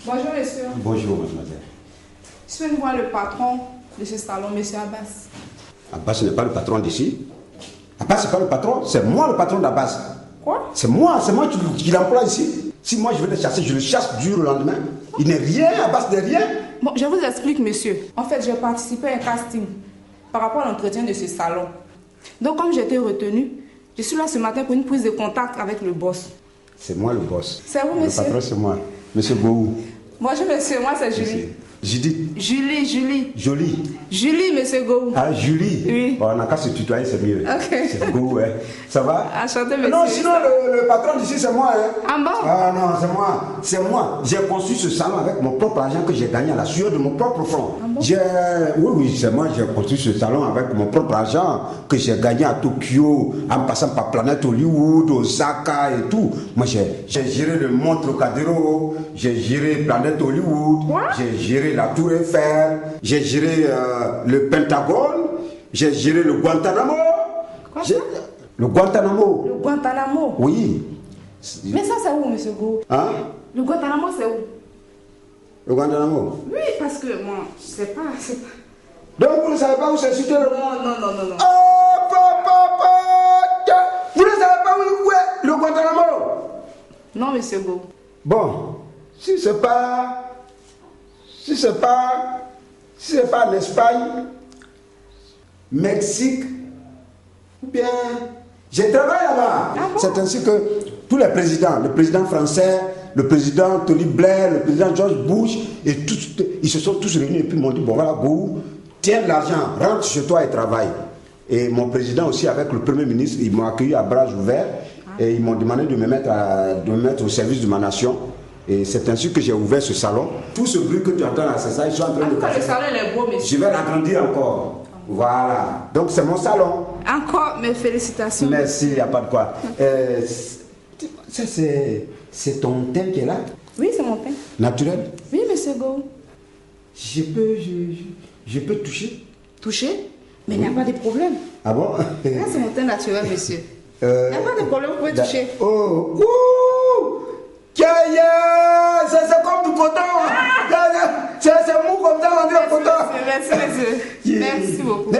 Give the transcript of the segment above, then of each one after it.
Bonjour, monsieur. Bonjour, mademoiselle. Je viens voir le patron de ce salon, monsieur Abbas. Abbas n'est pas le patron d'ici. Abbas, c'est pas le patron, c'est moi le patron d'Abbas. Quoi? C'est moi qui l'emploie ici. Si moi je veux le chasser, je le chasse du jour au lendemain. Il n'est rien, Abbas n'est rien. Bon, je vous explique, monsieur. En fait, j'ai participé à un casting par rapport à l'entretien de ce salon. Donc, comme j'ai été retenue, je suis là ce matin pour une prise de contact avec le boss. C'est moi le boss. C'est vous, monsieur? Le patron, c'est moi. Monsieur Bohou. Bonjour, monsieur. Moi, c'est Julie. Judith. Julie. Jolie. Julie, monsieur Gou. Ah, Julie. Oui. Bon, on n'a qu'à se tutoyer, c'est mieux. Ok. C'est Gou, hein. Ça va? Enchanté, monsieur. Non, sinon, le patron d'ici, c'est moi, hein. Ah bon? Ah non, c'est moi. C'est moi. J'ai conçu ce salon avec mon propre argent que j'ai gagné à la sueur de mon propre front. Ah bon? Oui, c'est moi. J'ai construit ce salon avec mon propre argent que j'ai gagné à Tokyo, en passant par Planète Hollywood, Osaka et tout. Moi, j'ai géré le Mont Trocadéro, j'ai géré Planète Hollywood, Quoi? j'ai géré la Tour Eiffel, j'ai géré le Pentagone, j'ai géré le Guantanamo. Quoi? Le Guantanamo. Le Guantanamo? Oui. Mais ça, c'est où, monsieur Gou? Hein? Le Guantanamo, c'est où? Le Guantanamo. Oui, parce que moi, je sais pas. Donc vous ne savez pas où c'est situé le... Non. Oh, papa. Vous ne savez pas où est le Guantanamo? Non, monsieur Gou. Bon, si c'est pas en Espagne, Mexique, ou bien j'ai travaillé là-bas. Ah bon? C'est ainsi que tous les présidents, le président français, le président Tony Blair, le président George Bush, et tous, ils se sont tous réunis et puis m'ont dit, bon voilà, Gou, tiens l'argent, rentre chez toi et travaille. Et mon président aussi, avec le premier ministre, ils m'ont accueilli à bras ouverts et ils m'ont demandé de me mettre au service de ma nation. Et c'est ainsi que j'ai ouvert ce salon. Tout ce bruit que tu entends là, c'est ça, ils sont en train de casser. Le salon est beau, monsieur. Je vais l'agrandir encore. Voilà. Donc c'est mon salon. Encore mes félicitations. Merci, il n'y a pas de quoi. Ça, c'est ton teint qui est là? Oui, c'est mon teint. Naturel? Oui, monsieur Go. Je peux toucher? Touché? Mais il n'y a pas de problème. Ah bon? Là, c'est mon teint naturel, monsieur. Il n'y a pas de problème, vous pouvez toucher. Oh! Ouh! C'est comme du coton! C'est mou comme ça, on dit le coton! Merci, monsieur. Merci beaucoup.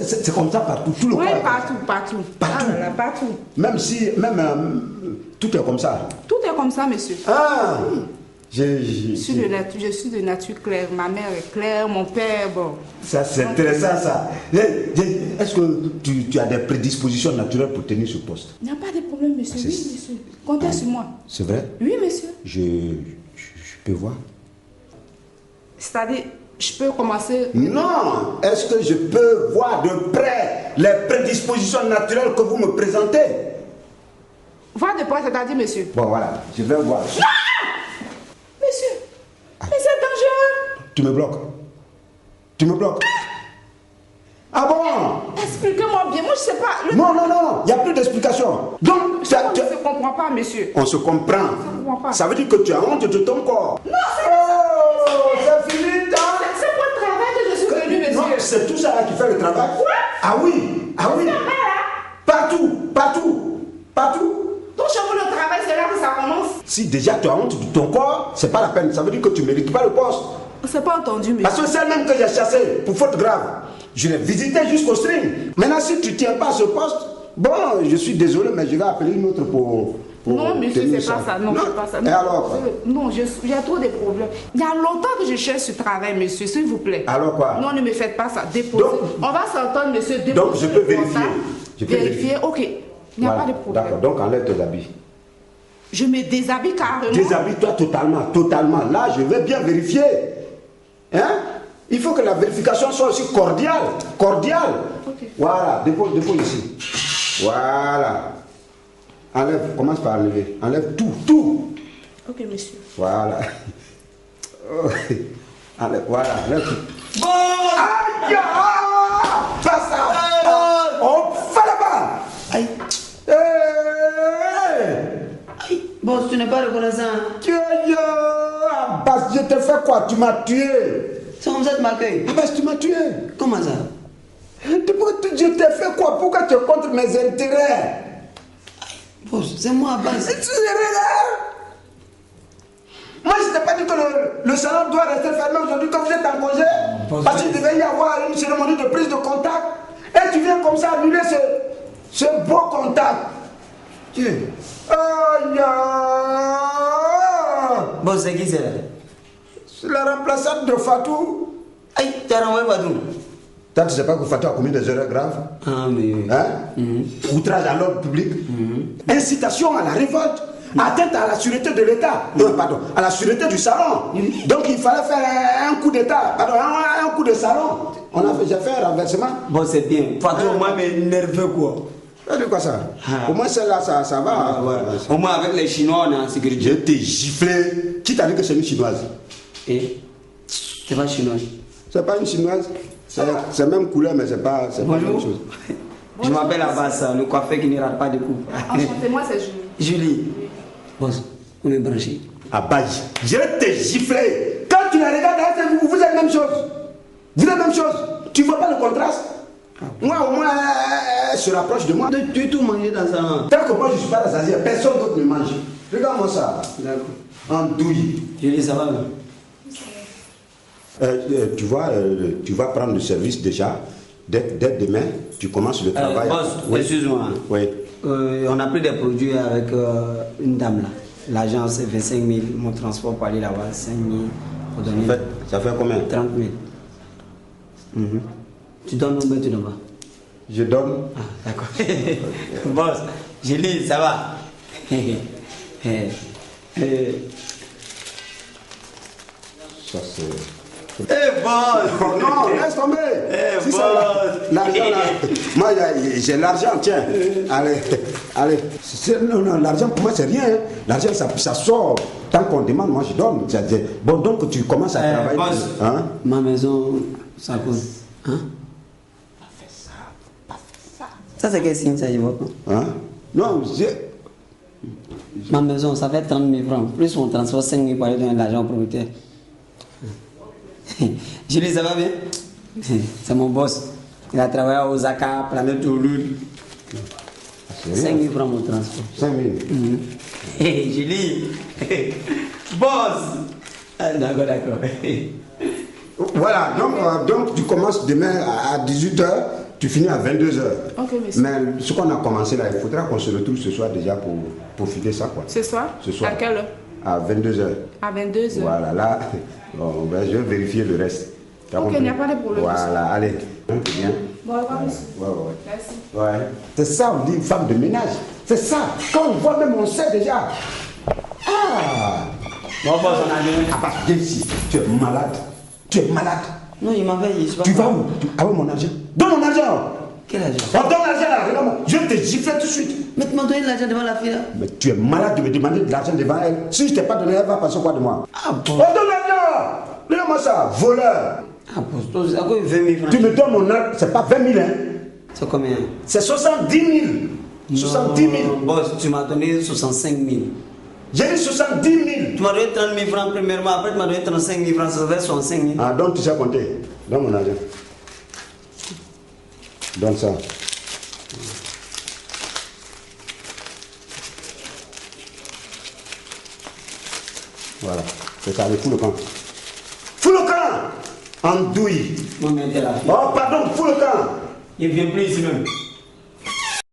C'est comme ça partout, tout le Oui, corps. partout. Partout. Ah, là, partout. Même si, tout est comme ça. Tout est comme ça, monsieur. Ah! Je suis de nature claire. Ma mère est claire, mon père, bon. Ça, c'est intéressant, ça. Est-ce que tu as des prédispositions naturelles pour tenir ce poste? Il n'y a pas de problème, monsieur. Oui, monsieur. Comptez sur moi. C'est vrai? Oui, monsieur. Je peux voir? C'est-à-dire, je peux commencer... Non! Est-ce que je peux voir de près les prédispositions naturelles que vous me présentez? Voir de près, c'est-à-dire, monsieur? Bon, voilà, je vais voir. Non! Monsieur, mais c'est dangereux. Tu me bloques? Tu me bloques? Ah bon? Expliquez-moi bien, moi je sais pas. Non, il n'y a plus d'explication. Donc, on ne se comprend pas, monsieur. On se comprend. Ça veut dire que tu as honte de ton corps. Non, c'est fini, c'est pour le travail que je suis venu, monsieur. Non, c'est tout ça là qui fait le travail. Quoi? Ah oui. Partout. Donc chez vous, le travail, c'est là que ça commence. Si déjà tu as honte de ton corps, c'est pas la peine. Ça veut dire que tu ne mérites pas le poste. C'est pas entendu, monsieur. Parce que c'est même que j'ai chassé pour faute grave. Je l'ai visité jusqu'au string. Maintenant, si tu ne tiens pas ce poste, bon, je suis désolé, mais je vais appeler une autre pour non, monsieur, c'est pas ça. Non, c'est pas ça. Et alors quoi? Non, j'ai trop de problèmes. Il y a longtemps que je cherche ce travail, monsieur, s'il vous plaît. Alors quoi? Non, ne me faites pas ça. Déposez. On va s'entendre, monsieur. Déposez. Donc, je peux vérifier. Vérifier, ok. Il n'y a pas de problème. D'accord, donc enlève tes habits. Je me déshabille carrément. Déshabille-toi totalement. Là, je vais bien vérifier. Hein? Il faut que la vérification soit aussi cordiale. Okay. Voilà, dépose ici. Voilà. Enlève, commence par enlever. Enlève tout. Ok, monsieur. Voilà. Enlève, voilà, enlève tout. Bon! Aïe! Pas ça! On fait là-bas! Aïe! Aïe! Bon, tu n'es pas reconnaissant. Abbas, je t'ai fait quoi? Tu m'as tué! C'est comme ça que tu m'accueilles? Abbas, tu m'as tué! Comment ça? Je t'ai fait quoi? Pourquoi tu es contre mes intérêts? Boss, c'est moi, Abbas. Moi, je t'ai pas dit que le salon doit rester fermé aujourd'hui quand vous êtes en congé. Parce qu'il devait y avoir une cérémonie de prise de contact. Et tu viens comme ça annuler ce beau contact. Tiens. Boss, c'est qui c'est là? C'est la remplaçante de Fatou. Aïe, tu as renvoyé Fatou. Toi, tu ne sais pas que Fatou a commis des erreurs graves? Ah, mais. Hein? Outrage à l'ordre public, incitation à la révolte, atteinte à la sûreté de l'État, pardon, à la sûreté du salon. Donc il fallait faire un coup d'État, pardon, un coup de salon. J'ai fait un renversement. Bon, c'est bien. Fatou, au moins, mais nerveux quoi. De quoi ça? Au moins celle-là, ça va. Au moins, avec les Chinois, on est en sécurité. Je t'ai giflé. Qui t'a dit que c'est une chinoise? Et c'est pas chinois. C'est pas une chinoise. C'est même couleur, mais c'est pas la même chose. Je m'appelle Abbas, le coiffeur qui ne rate pas de coups. Enchantée, moi c'est Julie. Julie. Boss, on est branché. Abaye, je t'ai giflé. Quand tu la regardes, vous êtes la même chose. Vous êtes la même chose. Tu vois pas le contraste? Moi, au moins, elle se rapproche de moi. Tu tout mangé dans ça. Tant que moi je ne suis pas rassasié, personne d'autre ne mange. Regarde-moi ça. D'accord. Andouille. Julie, ça va bien? Tu vas prendre le service déjà. Dès demain, tu commences le travail. Boss, oui. excuse-moi. Oui. On a pris des produits avec une dame là. L'agence fait 5 000. Mon transport pour aller là-bas, 5 000. Pour donner Ça fait combien? 30 000. Tu donnes ou bien tu donnes pas? Je donne. Ah, d'accord. Boss, Julie, ça va? Ça c'est. Boss! Non, laisse tomber. Si boss. L'argent là. Moi j'ai l'argent, tiens. Allez. Non, l'argent pour moi c'est rien. Hein. L'argent ça sort. Tant qu'on demande, moi je donne. Bon, donc tu commences à travailler. Boss, hein? Ma maison, ça coûte. Hein? Ça c'est quel signe ça, je vois pas. Hein? Non, Ma maison, ça fait 30 000 francs. Plus on transporte 5 000 pour aller donner de l'argent au propriétaire. Julie, ça va bien? C'est mon boss. Il a travaillé à Osaka, Planète Toulouse. 5 000 francs mon transport. 5 000. Hey, Julie! Boss! Ah, d'accord. Voilà, donc tu commences demain à 18h, tu finis à 22h. Ok, monsieur. Mais ce qu'on a commencé là, il faudra qu'on se retrouve ce soir déjà pour filer ça, quoi. Ce soir? Ce soir. À quelle heure? À 22h. À 22h. Voilà, là, bon, ben, je vais vérifier le reste. Ok, il n'y a pas de problème. Voilà, allez. Bien. Bon, au revoir, monsieur. Ouais. Merci. Ouais. C'est ça, on dit femme de ménage. C'est ça. Quand on voit même, on sait déjà. Ah! Bon, boss, on a bien. Ah, bah, viens ici. Tu es malade. Non, il m'avait dit. Tu vas où? Ah oui, mon argent. Donne mon argent. Quel argent? Oh, donne l'argent là, regarde-moi. Je vais te gifler tout de suite. Mais tu m'as donné l'argent devant la fille là. Mais tu es malade de me demander de l'argent devant elle. Si je ne t'ai pas donné, elle va passer quoi de moi? Ah bon? Oh, donne l'argent. Regarde-moi ça, voleur. Ah bon, c'est à quoi 20 000 francs? Tu me donnes mon argent, c'est pas 20 000, hein. C'est combien? C'est 70 000. 70 000. Boss, tu m'as donné 65 000. J'ai dit 70 000. Tu m'as donné 30 000 francs premièrement, après tu m'as donné 35 000 francs, ça fait 65 000. Ah, donc tu sais compter. Donne mon argent. Donne ça. Voilà. C'est ça, allez, fous le camp. Fous le camp. Andouille. Moi, mais t'es là. Oh, pardon, fous le camp. Il vient plus ici même.